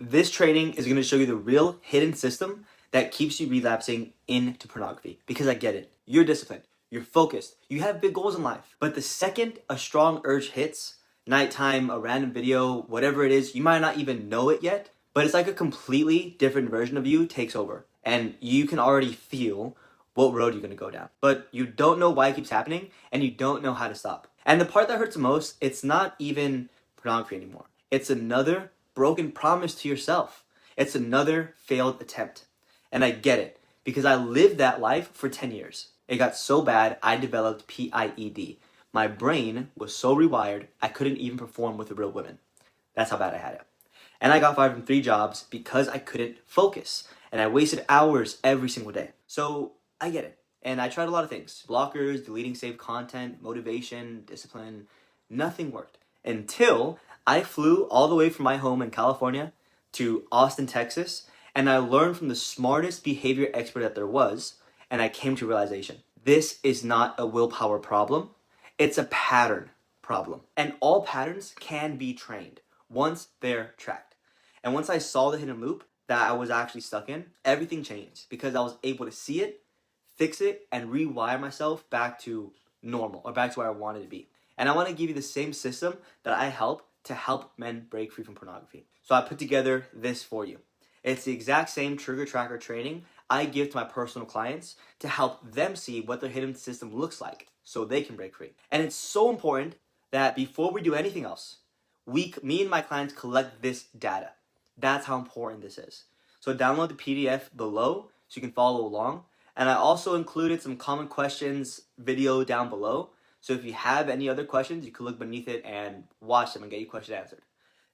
This training is going to show you the real hidden system that keeps you relapsing into pornography. Because I get it. You're disciplined. You're focused. You have big goals in life. But the second a strong urge hits, nighttime, a random video, whatever it is, you might not even know it yet, but it's like a completely different version of you takes over. And you can already feel what road you're going to go down. But you don't know why it keeps happening, and you don't know how to stop. And the part that hurts the most, it's not even pornography anymore. It's another broken promise to yourself. It's another failed attempt. And I get it, because I lived that life for 10 years. It got so bad, I developed PIED. My brain was so rewired, I couldn't even perform with real women. That's how bad I had it. And I got fired from 3 jobs because I couldn't focus. And I wasted hours every single day. So I get it. And I tried a lot of things. Blockers, deleting saved content, motivation, discipline. Nothing worked. Until I flew all the way from my home in California to Austin, Texas. And I learned from the smartest behavior expert that there was. And I came to realization. This is not a willpower problem. It's a pattern problem. And all patterns can be trained once they're tracked. And once I saw the hidden loop that I was actually stuck in, everything changed because I was able to see it, fix it, and rewire myself back to normal or back to where I wanted to be. And I want to give you the same system that I help to help men break free from pornography. So I put together this for you. It's the exact same trigger tracker training I give to my personal clients to help them see what their hidden system looks like so they can break free. And it's so important that before we do anything else, me and my clients collect this data. That's how important this is. So download the PDF below so you can follow along. And I also included some common questions video down below. So if you have any other questions, you can look beneath it and watch them and get your question answered.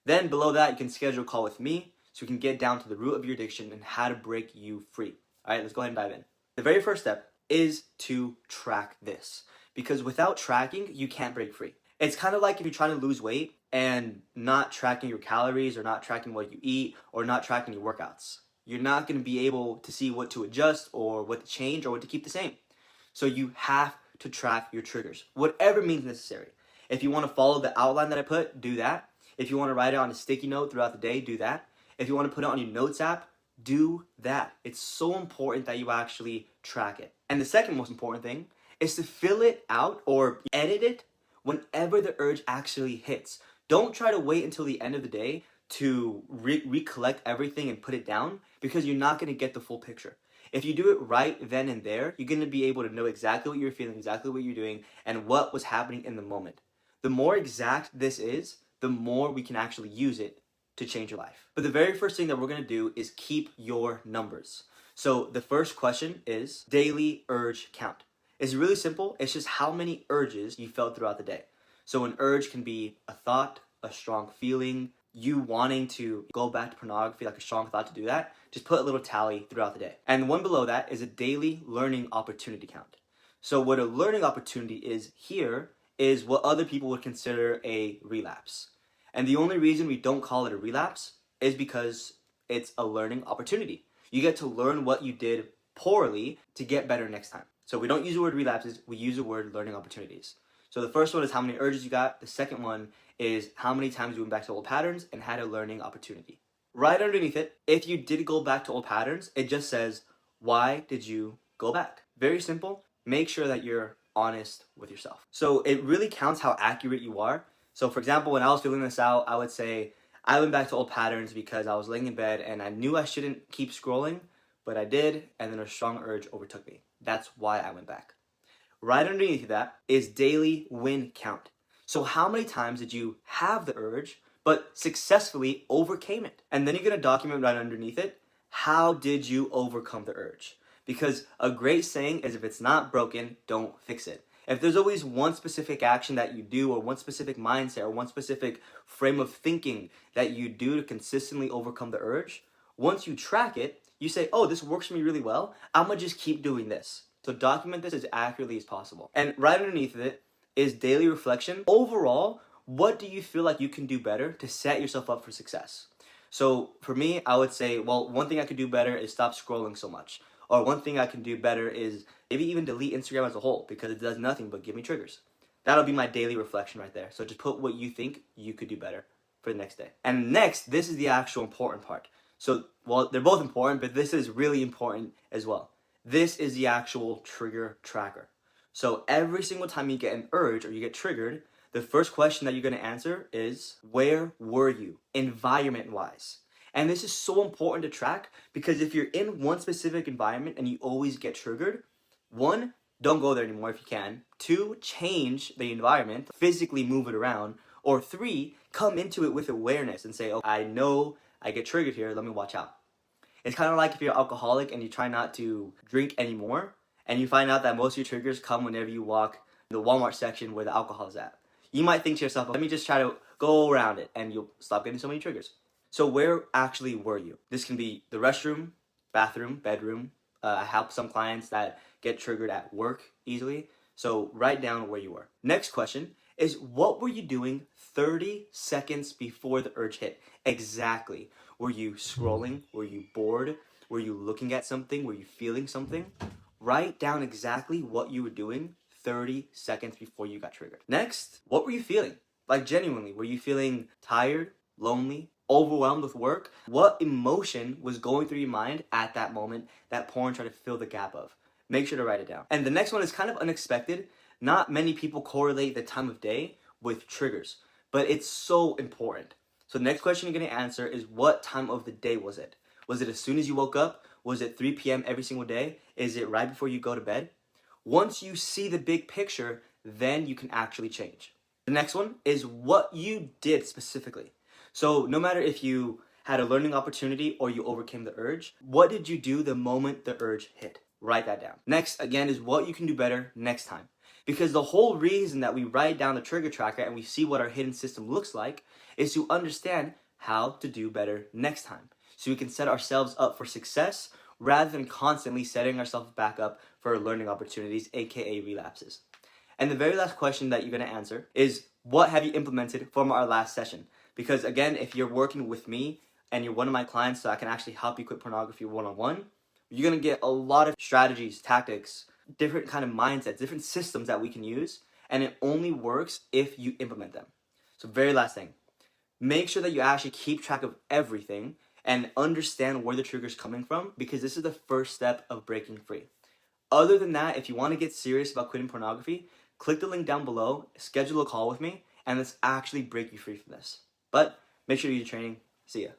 Then below that, you can schedule a call with me so we can get down to the root of your addiction and how to break you free. All right, let's go ahead and dive in. The very first step is to track this. Because without tracking, you can't break free. It's kind of like if you're trying to lose weight and not tracking your calories or not tracking what you eat or not tracking your workouts. You're not going to be able to see what to adjust or what to change or what to keep the same. So you have to track your triggers, whatever means necessary. If you want to follow the outline that I put, do that. If you want to write it on a sticky note throughout the day, do that. If you want to put it on your notes app, do that. It's so important that you actually track it. And the second most important thing is to fill it out or edit it whenever the urge actually hits. Don't try to wait until the end of the day to recollect everything and put it down because you're not going to get the full picture. If you do it right then and there, you're going to be able to know exactly what you're feeling, exactly what you're doing, and what was happening in the moment. The more exact this is, the more we can actually use it to change your life. But the very first thing that we're going to do is keep your numbers. So the first question is daily urge count. It's really simple. It's just how many urges you felt throughout the day. So an urge can be a thought, a strong feeling, you wanting to go back to pornography, like a strong thought to do that. Just put a little tally throughout the day. And the one below that is a daily learning opportunity count. So what a learning opportunity is here is what other people would consider a relapse. And the only reason we don't call it a relapse is because it's a learning opportunity. You get to learn what you did poorly to get better next time. So we don't use the word relapses, we use the word learning opportunities. So the first one is how many urges you got. The second one is how many times you went back to old patterns and had a learning opportunity. Right underneath it, if you did go back to old patterns, it just says, why did you go back? Very simple. Make sure that you're honest with yourself. So it really counts how accurate you are. So for example, when I was filling this out, I would say, I went back to old patterns because I was laying in bed and I knew I shouldn't keep scrolling, but I did, and then a strong urge overtook me. That's why I went back. Right underneath that is daily win count. So how many times did you have the urge, but successfully overcame it? And then you're going to document right underneath it, how did you overcome the urge? Because a great saying is if it's not broken, don't fix it. If there's always one specific action that you do or one specific mindset or one specific frame of thinking that you do to consistently overcome the urge, once you track it, you say, oh, this works for me really well. I'm going to just keep doing this. So document this as accurately as possible. And right underneath it is daily reflection. Overall, what do you feel like you can do better to set yourself up for success? So for me, I would say, well, one thing I could do better is stop scrolling so much. Or one thing I can do better is maybe even delete Instagram as a whole because it does nothing but give me triggers. That'll be my daily reflection right there. So just put what you think you could do better. for the next day. And next, this is the actual important part. So, well, they're both important, but this is really important as well. This is the actual trigger tracker. So every single time you get an urge or you get triggered, the first question that you're going to answer is, where were you environment-wise? And this is so important to track because if you're in one specific environment and you always get triggered, one, don't go there anymore if you can. Two, change the environment, physically move it around. Or three, come into it with awareness and say, oh, I know I get triggered here, let me watch out. It's kind of like if you're an alcoholic and you try not to drink anymore, and you find out that most of your triggers come whenever you walk in the Walmart section where the alcohol is at. You might think to yourself, let me just try to go around it, and you'll stop getting so many triggers. So where actually were you? This can be the restroom, bathroom, bedroom. I help some clients that get triggered at work easily. So write down where you were. Next question is, what were you doing 30 seconds before the urge hit? Exactly. Were you scrolling? Were you bored? Were you looking at something? Were you feeling something? Write down exactly what you were doing 30 seconds before you got triggered. Next, what were you feeling? Like genuinely, were you feeling tired, lonely, overwhelmed with work? What emotion was going through your mind at that moment that porn tried to fill the gap of? Make sure to write it down. And the next one is kind of unexpected. Not many people correlate the time of day with triggers, but it's so important. So the next question you're going to answer is, what time of the day was it? Was it as soon as you woke up? Was it 3 p.m. every single day? Is it right before you go to bed? Once you see the big picture, then you can actually change. The next one is what you did specifically. So no matter if you had a learning opportunity or you overcame the urge, what did you do the moment the urge hit? Write that down. Next, again, is what you can do better next time. Because the whole reason that we write down the trigger tracker and we see what our hidden system looks like is to understand how to do better next time. So we can set ourselves up for success rather than constantly setting ourselves back up for learning opportunities, aka relapses. And the very last question that you're going to answer is, what have you implemented from our last session? Because again, if you're working with me and you're one of my clients so I can actually help you quit pornography one-on-one, you're going to get a lot of strategies, tactics, different kind of mindsets, different systems that we can use, and it only works if you implement them. So very last thing, make sure that you actually keep track of everything and understand where the trigger's coming from, because this is the first step of breaking free. Other than that, if you want to get serious about quitting pornography, click the link down below, schedule a call with me, and let's actually break you free from this. But make sure you do your training. See ya.